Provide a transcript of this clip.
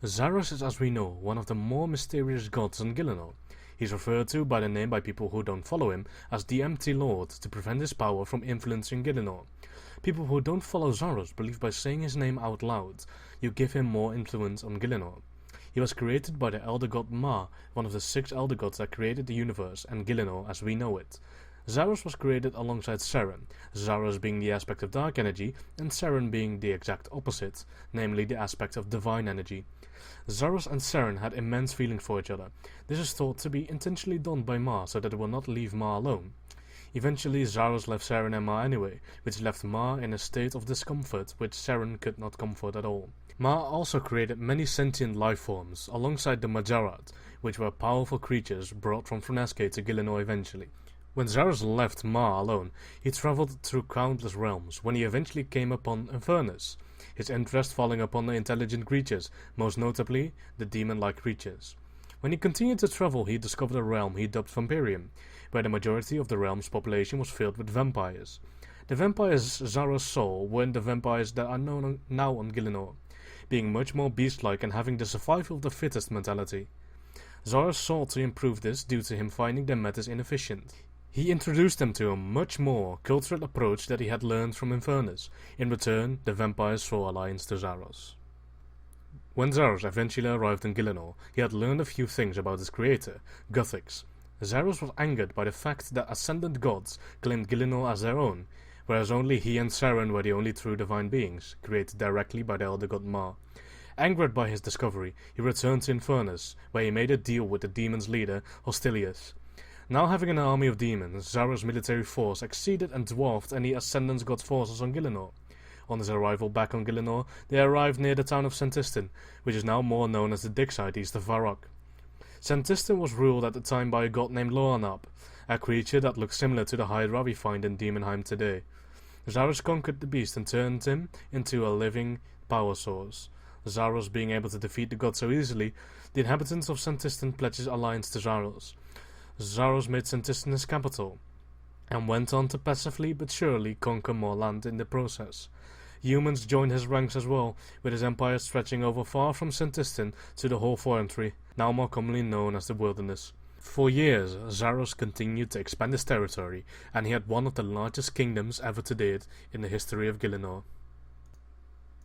Zaros is, as we know, one of the more mysterious gods in Gielinor. He's referred to by the name by people who don't follow him as the Empty Lord to prevent his power from influencing Gielinor. People who don't follow Zaros believe by saying his name out loud, you give him more influence on Gielinor. He was created by the elder god Ma, one of the 6 elder gods that created the universe and Gielinor as we know it. Zaros was created alongside Seren, Zaros being the aspect of dark energy and Seren being the exact opposite, namely the aspect of divine energy. Zaros and Seren had immense feelings for each other. This is thought to be intentionally done by Ma so that it will not leave Ma alone. Eventually Zaros left Seren and Ma anyway, which left Ma in a state of discomfort which Seren could not comfort at all. Ma also created many sentient life forms alongside the Majorat, which were powerful creatures brought from RuneScape to Gielinor eventually. When Zaros left Ma alone, he travelled through countless realms when he eventually came upon Infernus, his interest falling upon the intelligent creatures, most notably the demon-like creatures. When he continued to travel, he discovered a realm he dubbed Vampirium, where the majority of the realm's population was filled with vampires. The vampires Zaros saw weren't the vampires that are known now on Gielinor, being much more beast-like and having the survival of the fittest mentality. Zaros sought to improve this due to him finding their methods inefficient. He introduced them to a much more cultural approach that he had learned from Infernus. In return, the vampires swore alliance to Zaros. When Zaros eventually arrived in Gielinor, he had learned a few things about his creator, Guthix. Zaros was angered by the fact that ascendant gods claimed Gielinor as their own, whereas only he and Seren were the only true divine beings, created directly by the elder god Ma. Angered by his discovery, he returned to Infernus, where he made a deal with the demons' leader, Hostilius. Now having an army of demons, Zaros' military force exceeded and dwarfed any Ascendant God's forces on Gielinor. On his arrival back on Gielinor, they arrived near the town of Sentistan, which is now more known as the dig site east of Varrock. Sentistan was ruled at the time by a god named Loanab, a creature that looks similar to the Hydra we find in Demonheim today. Zaros conquered the beast and turned him into a living power source. Zaros being able to defeat the god so easily, the inhabitants of Sentistan pledged his alliance to Zaros. Zaros made Sentistan his capital, and went on to passively but surely conquer more land in the process. Humans joined his ranks as well, with his empire stretching over far from Sentistan to the whole Forentry, now more commonly known as the Wilderness. For years, Zaros continued to expand his territory, and he had one of the largest kingdoms ever to date in the history of Gielinor.